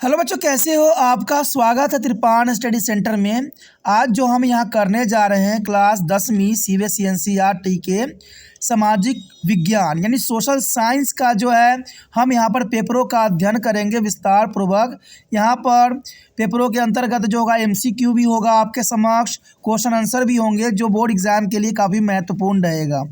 Hello बच्चों, कैसे हो? आपका स्वागत है त्रिपाण स्टडी सेंटर में। आज जो हम यहाँ करने जा रहे हैं क्लास 10वीं सीबीएसई एनसीईआरटी के सामाजिक विज्ञान यानी सोशल साइंस का जो है हम यहाँ पर पेपरों का अध्ययन करेंगे विस्तार पूर्वक। यहाँ पर पेपरों के अंतर्गत जो होगा एमसीक्यू भी होगा आपके समक्ष, क्वेश्चन आंसर भी होंगे जो बोर्ड एग्जाम के लिए काफ़ी महत्वपूर्ण रहेगा।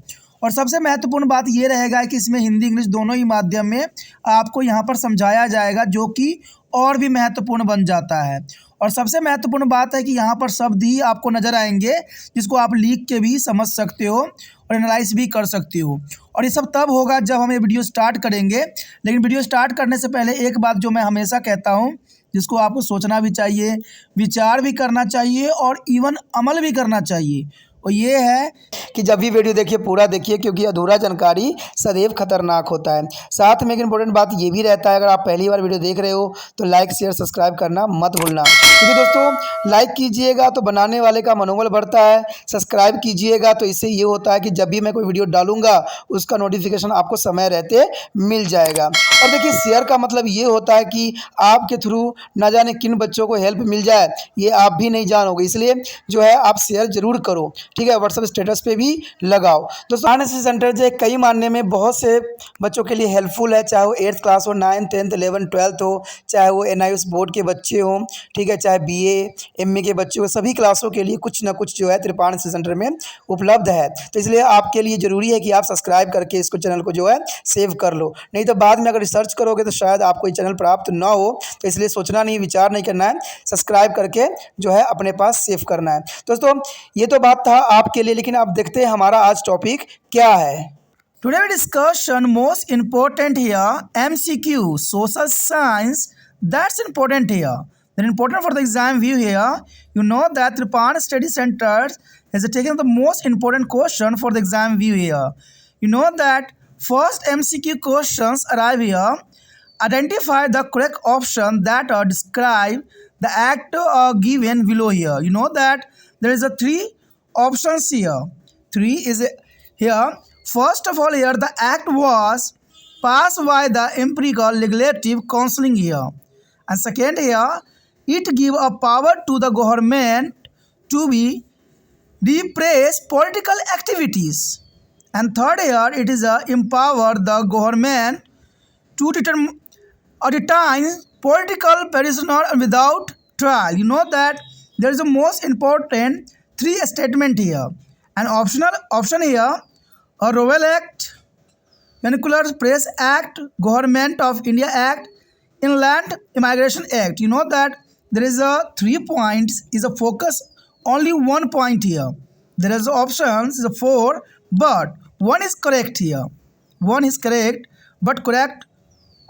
और सबसे महत्वपूर्ण बात ये रहेगा कि इसमें हिंदी इंग्लिश दोनों ही माध्यम में आपको यहाँ पर समझाया जाएगा, जो कि और भी महत्वपूर्ण बन जाता है। और सबसे महत्वपूर्ण बात है कि यहाँ पर शब्द ही आपको नज़र आएंगे जिसको आप लिख के भी समझ सकते हो और एनालाइज भी कर सकते हो। और ये सब तब होगा जब हम ये वीडियो स्टार्ट करेंगे। लेकिन वीडियो स्टार्ट करने से पहले एक बात जो मैं हमेशा कहता हूँ, जिसको आपको सोचना भी चाहिए, विचार भी करना चाहिए और इवन अमल भी करना चाहिए, और ये है कि जब भी वीडियो देखिए पूरा देखिए, क्योंकि अधूरा जानकारी सदैव खतरनाक होता है। साथ में एक इम्पोर्टेंट बात ये भी रहता है, अगर आप पहली बार वीडियो देख रहे हो तो लाइक शेयर सब्सक्राइब करना मत भूलना, क्योंकि दोस्तों लाइक कीजिएगा तो बनाने वाले का मनोबल बढ़ता है, सब्सक्राइब कीजिएगा तो इससे ये होता है कि जब भी मैं कोई वीडियो डालूंगा उसका नोटिफिकेशन आपको समय रहते मिल जाएगा। और देखिए शेयर का मतलब ये होता है कि आपके थ्रू न जाने किन बच्चों को हेल्प मिल जाए, ये आप भी नहीं जानोगे, इसलिए जो है आप शेयर जरूर करो, ठीक है। व्हाट्सएप स्टेटस पे भी लगाओ। दोस्तों सीबीएसई सेंटर जो है कई मानने में बहुत से बच्चों के लिए हेल्पफुल है, चाहे वो 8th क्लास हो, 9th 10th 11th 12th हो, चाहे वो एनआईएस बोर्ड के बच्चे हों, ठीक है, चाहे बीए एमए के बच्चे हो, सभी क्लासों के लिए कुछ ना कुछ जो है त्रिपाण सेंटर में उपलब्ध है। तो इसलिए आपके लिए ज़रूरी है कि आप सब्सक्राइब करके इसको चैनल को जो है सेव कर लो, नहीं तो बाद में अगर रिसर्च करोगे तो शायद आपको ये चैनल प्राप्त ना हो। तो इसलिए सोचना नहीं, विचार नहीं करना है, सब्सक्राइब करके जो है अपने पास सेव करना है। दोस्तों ये तो बात था आपके लिए, लेकिन आप देखते हैं हमारा आज टॉपिक क्या है। Today we discussion most important here MCQ social science, that's important here. Then important for the exam view here, you know that Tripan Study Center has taken the most important question for the exam view here. You know that first MCQ questions arrive here. Identify the correct option that describe the act given below here. You know that there is a three options here. Three is here. First of all here, the act was passed by the empirical legislative counseling here. And second here, it give a power to the government to be repress political activities. And third here, it is empower the government to detain political prisoner without trial. You know that there is a most important three statement here. An option here, a Royal Act, Vernacular Press Act, Government of India Act, Inland Immigration Act. You know that there is a 3 points is a focus, only 1 point here. There is options is a 4, but one is correct here. One is correct, but correct.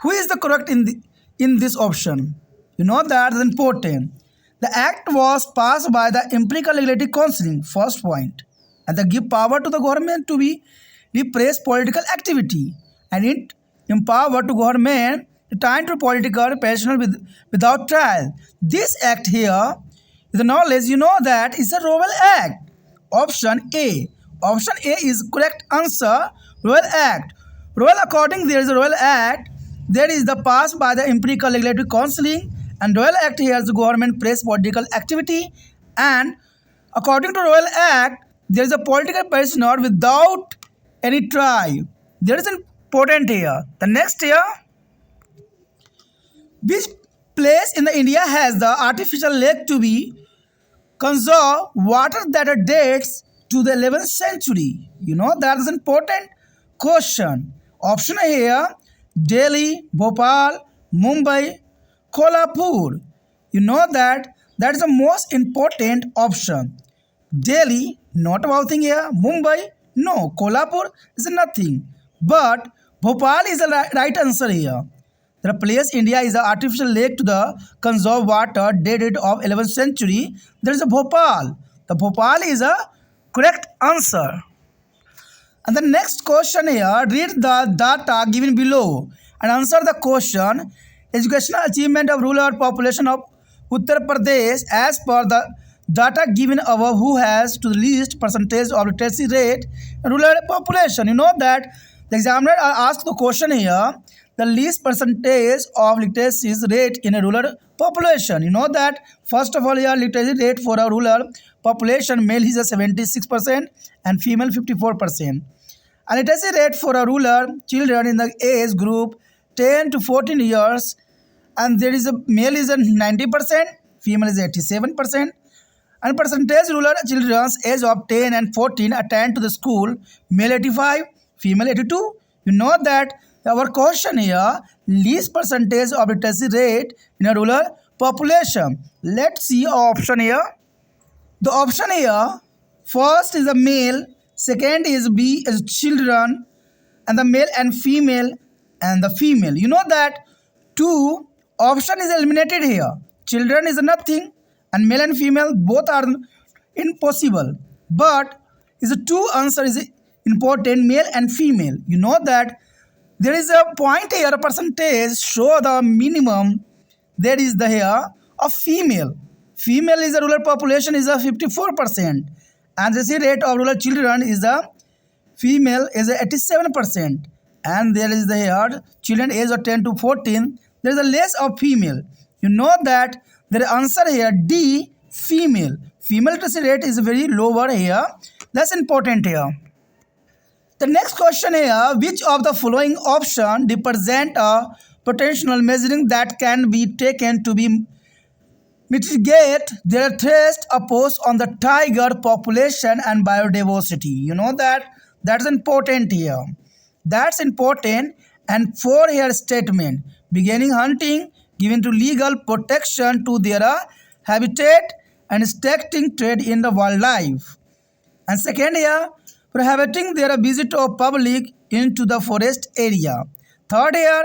Who is the correct in this option? You know that is important. The act was passed by the empirical legislative counseling, first point, and they give power to the government to be repress political activity, and it empower to government to time to political prisoner without trial. This act here is the knowledge, you know that is a Royal Act. Option A. Option A is correct answer. Royal Act. Royal according there is a Royal Act. There is the passed by the empirical legislative counseling, and Royal Act here is the government press political activity, and according to Royal Act there is a political prisoner without any trial. There is important here. The next here, which place in the India has the artificial lake to be conserve water that dates to the 11th century? You know that is an important question. Option here, Delhi, Bhopal, Mumbai, Kolhapur. You know that is the most important option. Delhi, not about thing here. Mumbai, no. Kolhapur is nothing. But Bhopal is the right answer here. The place India is the artificial lake to the conserve water dated of 11th century. There is a Bhopal. The Bhopal is a correct answer. And the next question here, read the data given below and answer the question. Educational achievement of rural population of Uttar Pradesh as per the data given above, who has to the least percentage of literacy rate in rural population. You know that the examiner asked the question here the least percentage of literacy rate in a rural population? You know that first of all here literacy rate for a rural population, male is a 76% and female 54%. And literacy rate for a rural children in the age group 10 to 14 years, and there is a male is a 90%, female is 87%. And percentage rural children's age of 10 and 14 attend to the school, male 85, female 82. You know that our question here, least percentage of literacy rate in a rural population. Let's see option here. The option here, first is the male, second is B is children, and the male and female and the female. You know that two option is eliminated here. Children is nothing and male and female both are impossible. But is the two answer is important, male and female. You know that there is a point here, a percentage show the minimum. There is the here of female. Female is the rural population is a 54%, and the rate of rural children is the female is a 87%, and there is the here children age of 10 to 14. There is a less of female. You know that the answer here D, female. Female literacy rate is very lower here. That's important here. The next question here, which of the following option represent a potential measuring that can be taken to be mitigate their threat opposed on the tiger population and biodiversity? You know that that's important here. That's important. And for here statement, beginning hunting, given to legal protection to their habitat and restricting trade in the wildlife. And second here, prohibiting their visit of public into the forest area. Third here,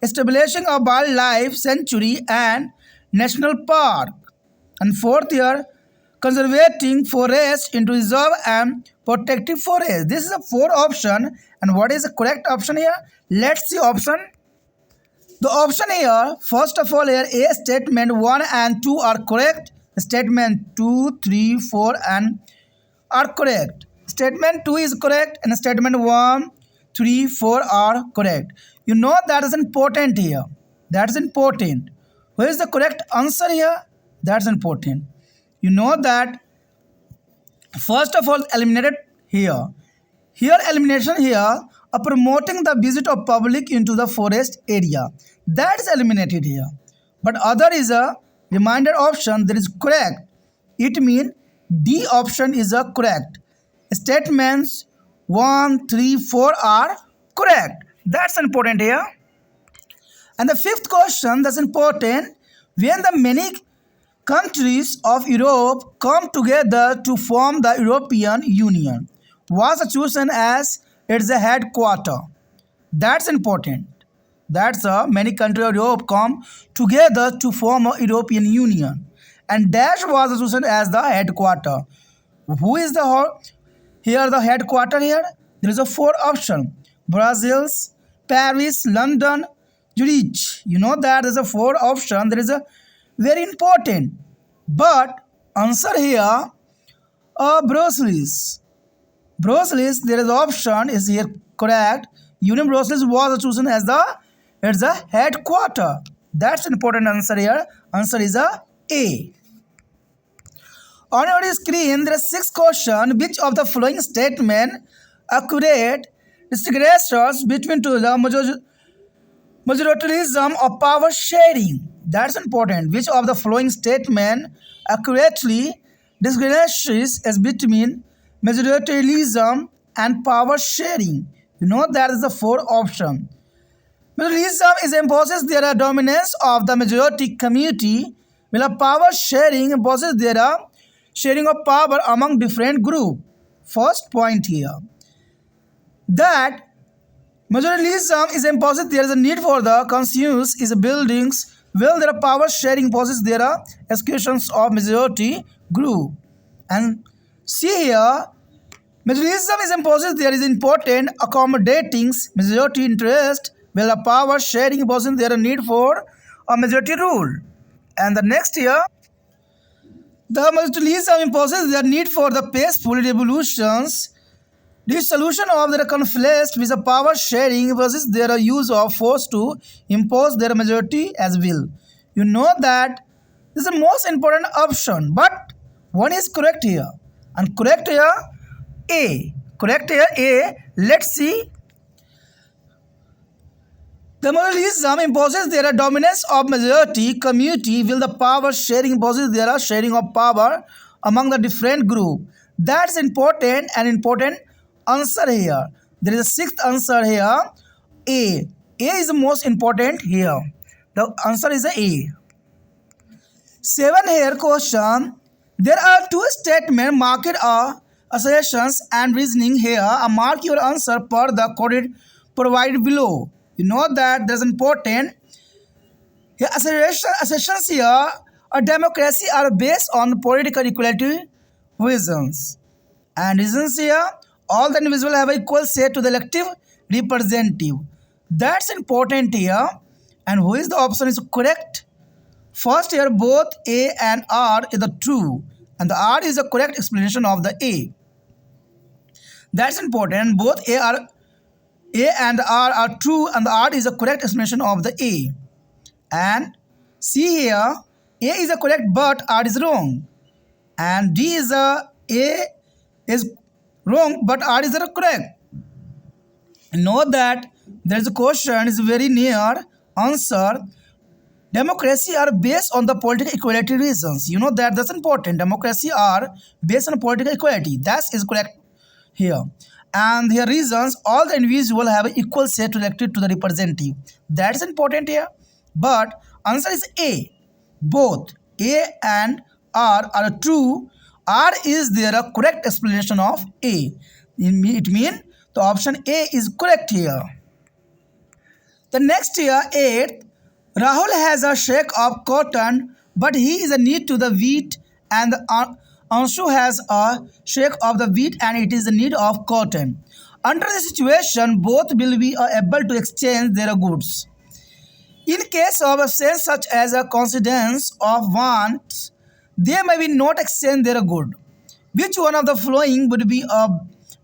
establishing a wildlife sanctuary and national park. And fourth here, conserving forest into reserve and protective forest. This is a four option. And what is the correct option here? Let's see option. The option here, first of all here, A statement 1 and 2 are correct. Statement 2, 3, 4 and are correct. Statement 2 is correct and statement 1, 3, 4 are correct. You know that is important here. That is important. Where is the correct answer here? That's important. You know that first of all eliminated here. Here elimination here of promoting the visit of public into the forest area. That is eliminated here. But other is a remainder option that is correct. It means D option is a correct. Statements 1, 3, 4 are correct. That's important here. And the fifth question that's important, when the many countries of Europe come together to form the European Union, was chosen as its headquarter. That's important. That's many countries of Europe come together to form a European Union, and Dash was chosen as the headquarter. Who is the here the headquarter here? There is a four option: Brussels, Paris, London, Zurich. You know that there is a four option. There is a very important, but answer here Brussels. Brussels, there is option is here correct. Union Brussels was chosen as the it's the headquarter. That's important answer here. Answer is A. On your screen, there is sixth question. Which of the following statement accurate distinguishes between the majoritarianism of power sharing? That's important. Which of the following statement accurately distinguishes as between majoritarianism and power sharing? You know that is the four option. Majoritarianism is imposes their dominance of the majority community, while power sharing imposes their sharing of power among different groups. First point here, that majoritarianism is imposes there is a need for the consensus is buildings, while their power sharing imposes their executions of majority group. And see here, majoritarianism is imposes there is important accommodating majority interest, while the power sharing imposes there a need for a majority rule. And the next here, the majoritarianism imposes their need for the peaceful revolutions, The solution of their conflict with the power sharing versus their use of force to impose their majority as will. You know that this is the most important option, but one is correct here. And correct here A. Correct here A. Let's see. The monotheism imposes their dominance of majority community will the power sharing imposes their sharing of power among the different group. That's important and important answer here. There is a sixth answer here. A. A is the most important here. The answer is A. 7 here question. There are two statements marked assertions and reasoning here. Mark your answer per the coded provided below. You know that there's important here assertions here. A democracy are based on political equality reasons. And reasons here, all the individuals have equal say to the elective representative. That's important here. And who is the option is correct? First here, both A and R is the true. And the R is the correct explanation of the A. That's important. Both A and R are true and the R is the correct explanation of the A. And C here, A is the correct but R is wrong. And D is A is wrong but R is the correct. Note that there is a question is very near answer. Democracy are based on the political equality reasons. You know that that's important. Democracy are based on political equality. That is correct here. And their reasons, all the individuals have equal say to elected to the representative. That is important here. But answer is A. Both A and R are true. R is their correct explanation of A. It means the option A is correct here. The next here, 8th. Rahul has a shake of cotton, but he is a need to the wheat, and Anshu has a shake of the wheat, and it is a need of cotton. Under the situation, both will be able to exchange their goods. In case of a sense such as a coincidence of wants, they may be not exchange their good. Which one of the following would be a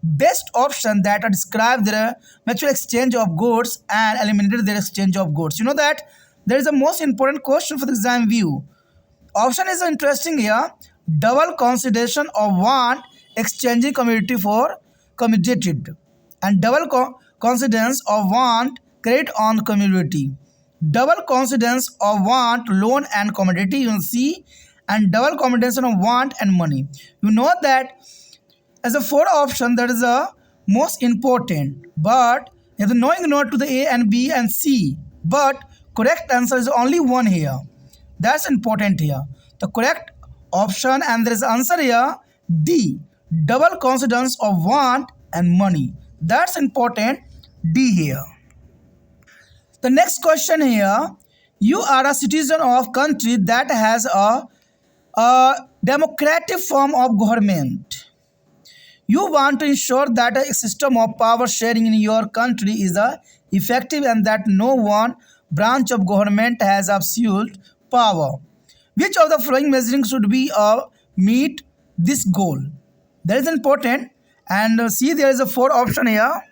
best option that describe their mutual exchange of goods and eliminated their exchange of goods? You know that there is a most important question for the exam view. Option is interesting here. Double consideration of want exchanging commodity for commodity, and double coincidence of want credit on commodity. Double coincidence of want loan and commodity, you will see, and double combination of want and money. You know that as a fourth option that is the most important, but you have to knowing not to the A and B and C, but correct answer is only one here. That's important here. The correct option and there is answer here D. Double coincidence of want and money. That's important. D here. The next question here. You are a citizen of country that has a democratic form of government. You want to ensure that a system of power sharing in your country is effective and that no one branch of government has absolute power. Which of the following measuring should be meet this goal? That is important. And see, there is a fourth option here.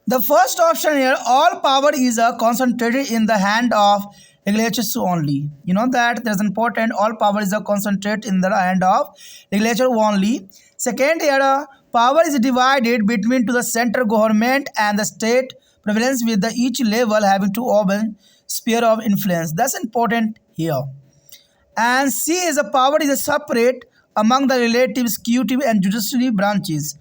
The first option here, all power is concentrated in the hand of legislatures only. You know that there is important. All power is concentrated in the hand of legislature only. Second here, power is divided between to the central government and the state prevalence with the each level having to open sphere of influence. That's important here. And C is a power is separate among the relative executive and judiciary branches,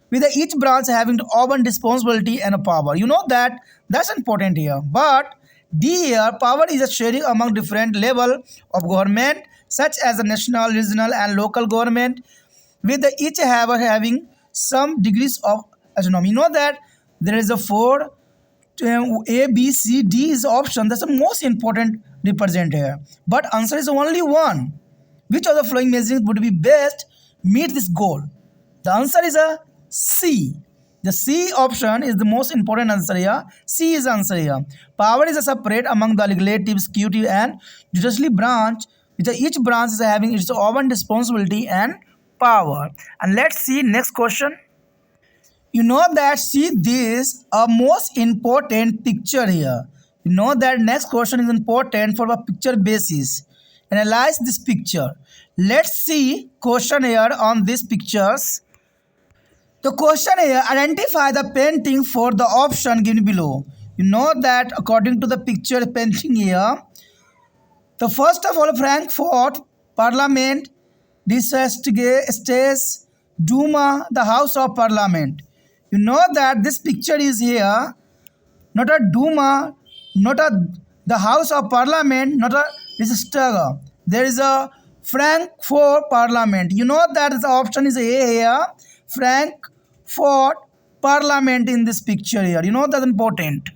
with each branch having to open responsibility and a power. You know that that's important here. But D here, power is a sharing among different level of government, such as the national, regional, and local government, with each having some degrees of autonomy. You know that there is a 4 A, B, C, D is option. That's the most important represent here. But answer is only one. Which of the following measures would be best meet this goal? The answer is a C. The C option is the most important answer here. C is the answer here. Power is a separate among the legislative, executive, and judiciary branch, which each branch is having its own responsibility and power. And let's see next question. You know that see this a most important picture here. You know that next question is important for a picture basis. Analyze this picture. Let's see question here on these pictures. The question here, identify the painting for the option given below. You know that according to the picture painting here, the first of all Frankfurt Parliament, this states Duma, the House of Parliament. You know that this picture is here, not a Duma, not a the House of Parliament, not a Riksdag. There is a Frankfurt Parliament. You know that the option is A here, Frankfurt Parliament in this picture here. You know that's important.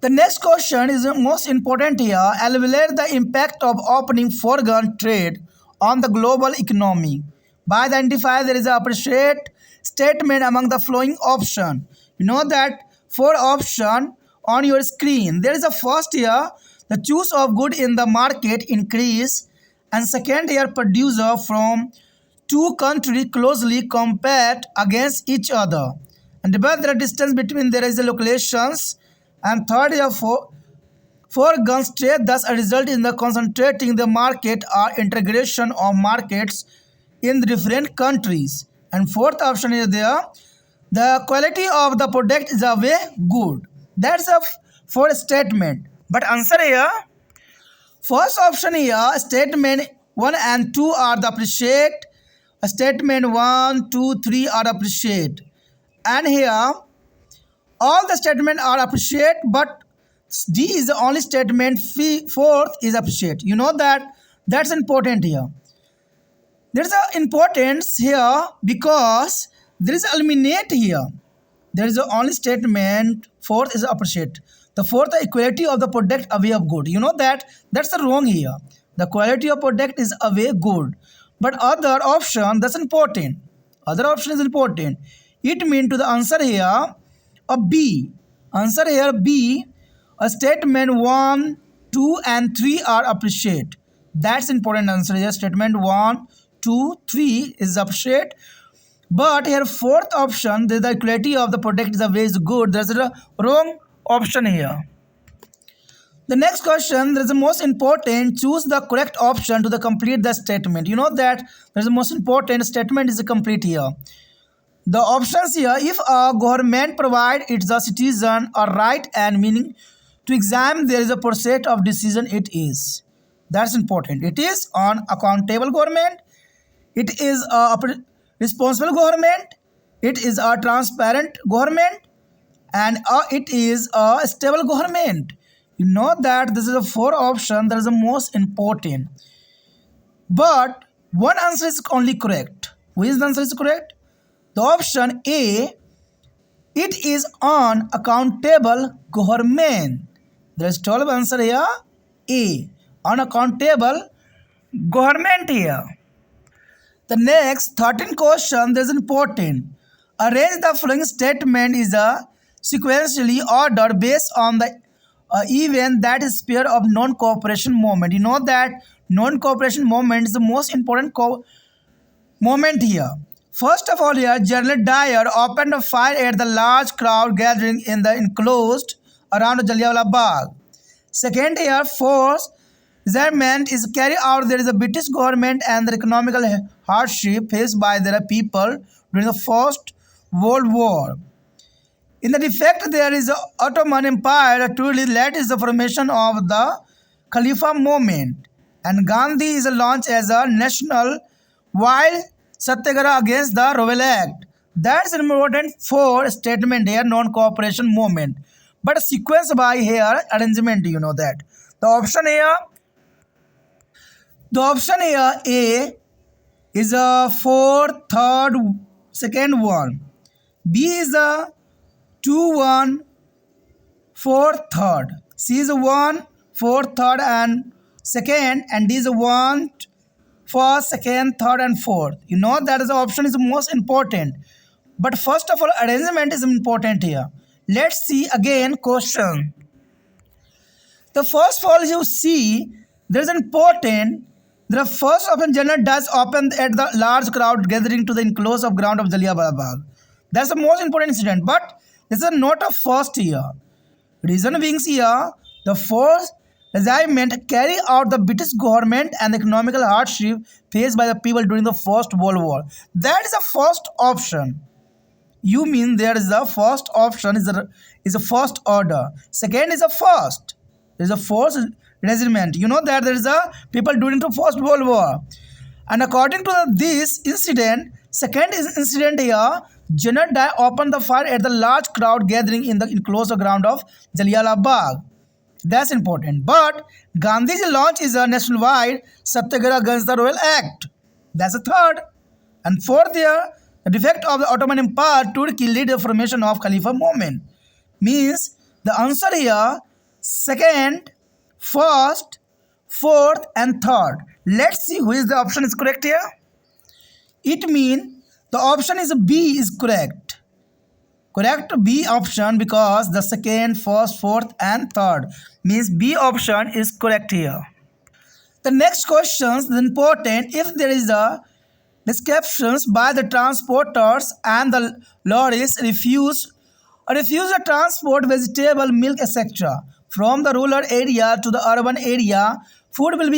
The next question is the most important here. Evaluate the impact of opening foreign trade on the global economy. By identify there is a appropriate statement among the following option. You know that four option on your screen. There is a first here, the choice of good in the market increase, and second here producer from two countries closely compete against each other. And about the distance between there is the locations, and third here for guns trade thus a result in the concentrating the market or integration of markets in the different countries. And fourth option is there, the quality of the product is a way good. That's a fourth statement. But answer here, first option here, statement 1 and 2 are the appreciate. Statement 1, 2, 3 are appreciate. And here all the statements are appreciate, but D is the only statement. Fourth is appreciate. You know that that's important here. There is an importance here because there is eliminate here. There is the only statement. Fourth is appreciate. The fourth, the equality of the product away of good. You know that that's the wrong here. The quality of product is away good, but other option that's important. Other option is important. It mean to the answer here a B. Answer here B. A statement 1, 2 and 3 are appreciate. That's important answer here. Statement 1, 2, 3 is appreciate. But here fourth option, the equality of the product is always good. There's a wrong option here. The next question, there is the most important, choose the correct option to the complete the statement. You know that there is the most important statement is complete here. The options here, if a government provide its a citizen a right and meaning to examine, there is a process of decision it is. That's important. It is on accountable government. It is a responsible government. It is a transparent government. And it is a stable government. You know that this is a four option that is the most important. But one answer is only correct. Which answer is correct? The option A, it is on accountable government. There is 12 answer here. A, on accountable government here. The next 13 question is important. Arrange the following statement is a sequentially ordered based on the event that is pair of non-cooperation movement. You know that non-cooperation movement is the most important moment here. First of all here, General Dyer opened a fire at the large crowd gathering in the enclosed around Jallianwala Bagh. Second here, force resentment is carried out. There is a British government and the economical hardship faced by their people during the First World War. In the defect, there is the Ottoman Empire. Truly, led is the formation of the Khalifa movement, and Gandhi is launched as a national while Satyagraha against the Rebel Act. That's important for statement here, non-cooperation movement. But sequence by here arrangement, you know that. The option here A is a 4, 3rd, second one. B is a 2, 1, 4, 3rd. C is a 1, 4, 3rd and second, and D is a 1, first, second, third and fourth. You know that is the option is the most important. But first of all, arrangement is important here. Let's see again question. The first of all you see there is important. The first option, General does open at the large crowd gathering to the enclosed of ground of Jallianwala Bagh. That's the most important incident. But this is not a first year. Reason being here, the force regiment carry out the British government and the economical hardship faced by the people during the First World War. That is the first option. You mean there is the first option is a first order. Second is a first. There is a force regiment. You know that there is a people during the First World War. And according to this incident, second incident here, General Dye opened the fire at the large crowd gathering in the enclosed ground of Jallianwala Bagh. That's important. But Gandhiji launch is a nationwide Satyagraha against the Royal Act. That's the third. And fourth here, the defect of the Ottoman Empire Turkey lead to the formation of Khalifa movement. Means the answer here, second, first, fourth and third. Let's see who is the option is correct here. It means the option is B is correct. Correct B option because the second, first, fourth and third means B option is correct here. The next question is important. If there is a descriptions by the transporters and the lorries refuse the transport vegetable, milk, etc. from the rural area to the urban area, food will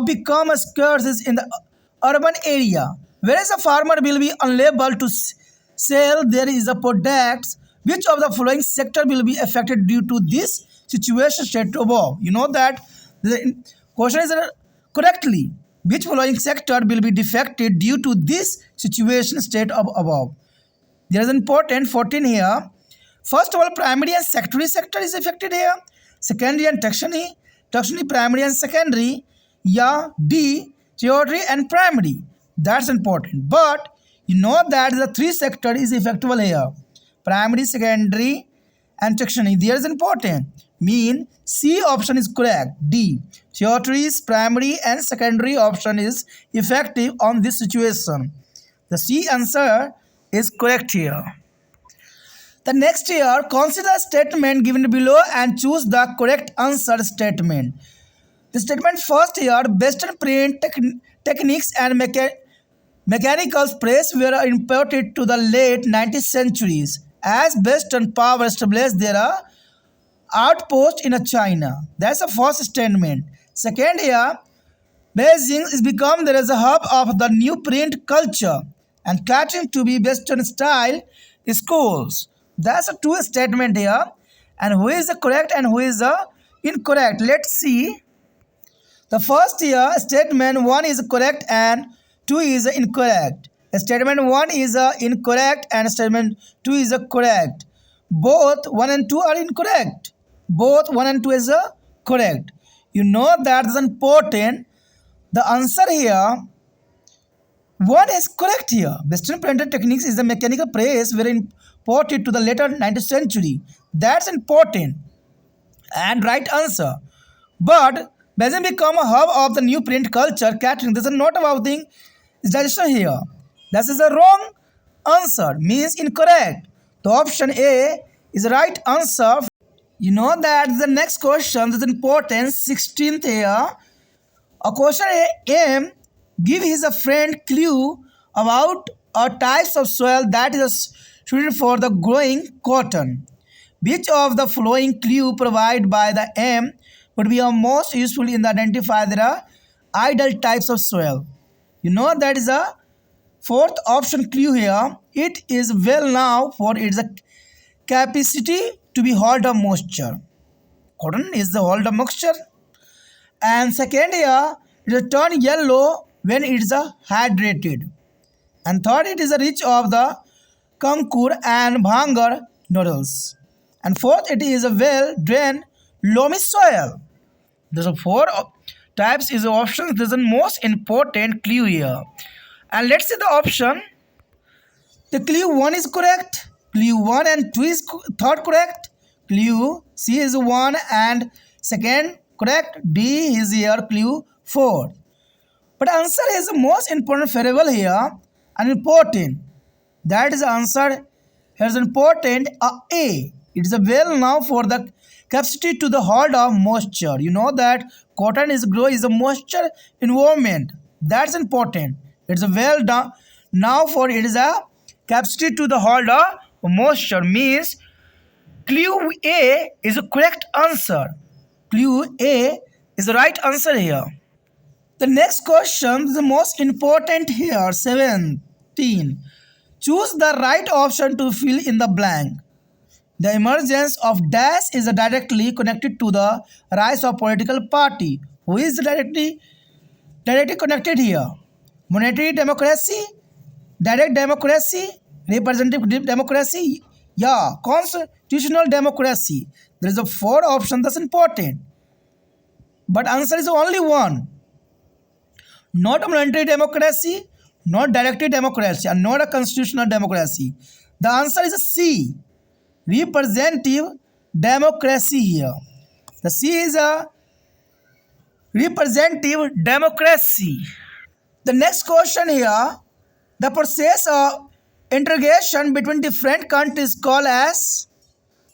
become scarce in the urban area, whereas a farmer will be unable to sell there is a product. Which of the following sector will be affected due to this situation stated above? You know that the question is correctly. Which following sector will be affected due to this situation stated above? There is important 14 here. First of all, primary and secondary sector is affected here. Secondary and tertiary, primary and secondary. Yeah, D, tertiary and primary. That's important. But you know that the three sector is effective here. Primary, secondary and tertiary. There is important. Mean C option is correct. D. Tertiary, primary and secondary option is effective on this situation. The C answer is correct here. The next here, consider statement given below and choose the correct answer statement. The statement first here, Western print techniques and mechanical press were imported to the late 19th centuries as Western power established their outpost in China. That's the first statement. Second here, Beijing is become there as a hub of the new print culture and catering to be Western style schools. That's a two statement here. And who is the correct and who is the incorrect? Let's see. The first here, statement 1 is correct and 2 is incorrect. Statement 1 is incorrect and statement 2 is correct. Both 1 and 2 are incorrect. Both 1 and 2 is correct. You know that is important. The answer here, 1 is correct here. Western printed techniques is the mechanical press were imported to the later 19th century. That's important and right answer. But Beijing become a hub of the new print culture catering. This is not about the digestion here. This is the wrong answer, means incorrect. The option A is the right answer. You know that the next question is important. 16th here. A question A, give his a friend clue about a types of soil that is suited for the growing cotton. Which of the following clue provided by the M would be most useful in the identify the ideal types of soil? You know that is a fourth option clue here. It is well known for its capacity to be hold of moisture. Cotton is the hold of moisture. And second here, it is turn yellow when it is hydrated. And third, it is a rich of the conkur and bhangar noodles. And fourth, it is a well-drained loamy soil. There's a four types is the options. This is the most important clue here. And let's see the option. The clue 1 is correct. Clue 1 and 2 is third correct. Clue C is 1 and second correct. D is here clue 4. But answer is the most important variable here and important. That is the answer. Here is important A. It is a well known for the capacity to the hold of moisture. You know that cotton is grow is a moisture environment. That's important. It's a well done now for it is a capacity to the hold a moisture means clue A is a correct answer. Clue A is the right answer here. The next question is the most important here. 17. Choose the right option to fill in the blank. The emergence of dash is directly connected to the rise of political party. Who is directly connected here? Monetary democracy, direct democracy, representative democracy, yeah, constitutional democracy. There is a four option that's important. But answer is only one. Not a monetary democracy, not directive democracy, and not a constitutional democracy. The answer is C. Representative democracy here. The C is a representative democracy. The next question here, the process of integration between different countries called as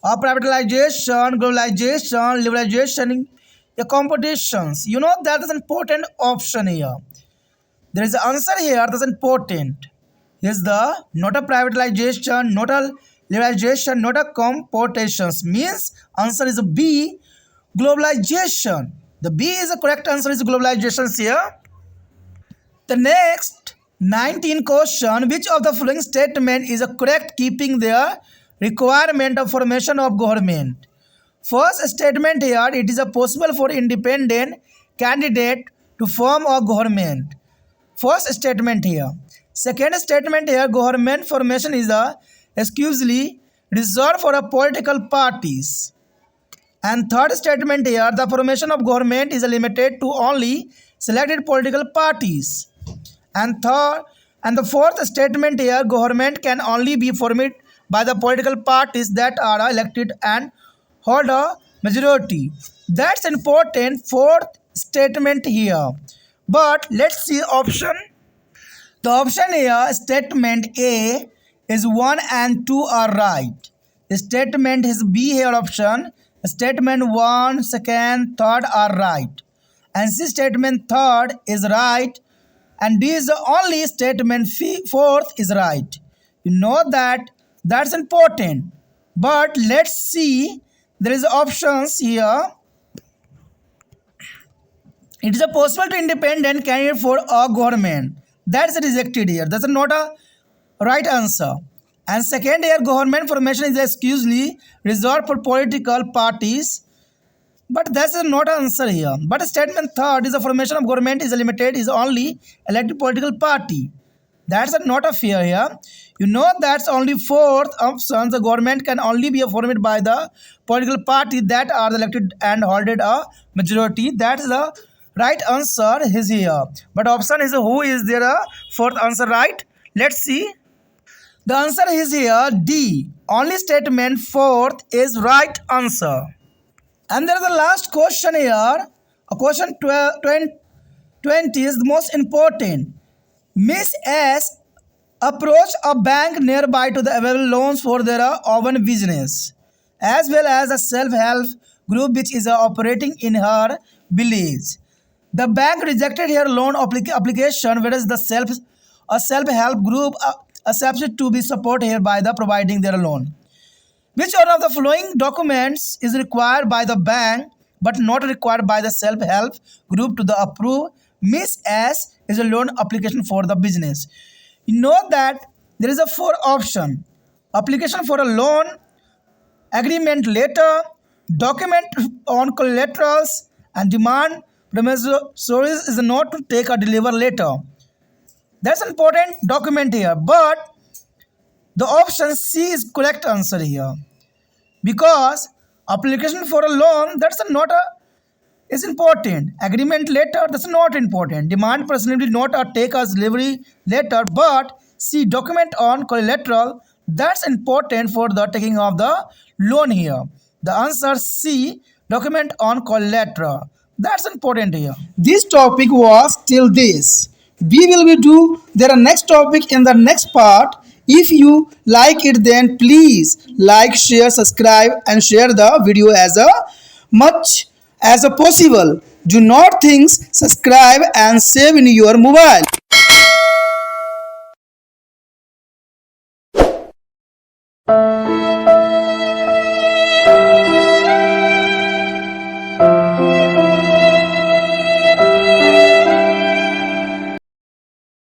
privatization, globalization, liberalization, competitions. You know that is an important option here. There is an answer here that's important. Here's the not a privatization, not a liberalization, not a competitions. Means answer is B, globalization. The B is the correct answer is globalization here. The next 19 question, which of the following statement is a correct keeping the requirement of formation of government? First statement here, it is a possible for independent candidate to form a government. First statement here. Second statement here, government formation is exclusively reserved for political parties. And third statement here, the formation of government is limited to only selected political parties. And the fourth statement here, government can only be formed by the political parties that are elected and hold a majority. That's important fourth statement here. But let's see option. The option here, statement A is 1 and 2 are right. Statement is B here option. Statement 1, 2nd, 3rd are right. And C statement 3rd is right. And D is the only statement 4th is right. You know that's important. But let's see, there is options here. It is a possible to independent candidate for a government. That's rejected here. That's not a right answer. And second here, government formation is exclusively reserved for political parties. But that's not an answer here. But statement third is the formation of government is limited is only elected political party. That's not a fair here. You know that's only fourth option. The government can only be formed by the political party that are elected and holded a majority. That's the right answer is here. But option is who is there a fourth answer right? Let's see. The answer is here D. Only statement fourth is right answer. And there is the last question here. A question 20 is the most important. Miss S approached a bank nearby to the available loans for their own business, as well as a self-help group which is operating in her village. The bank rejected her loan application, whereas the self-help group accepted to be supported here by the providing their loan. Which one of the following documents is required by the bank but not required by the self-help group to the approve Miss S is a loan application for the business? You know that there is a four option: application for a loan, agreement letter, document on collaterals, and demand promissories is not to take a deliver letter. That's an important document here, but the option C is correct answer here, because application for a loan that's not a is important. Agreement letter that's not important. Demand personally not a take as delivery letter, but C document on collateral that's important for the taking of the loan here. The answer C document on collateral. That's important here. This topic was till this. We will be do their next topic in the next part. If you like it, then please like, share, subscribe and share the video as much as possible. Do not think, subscribe and save in your mobile.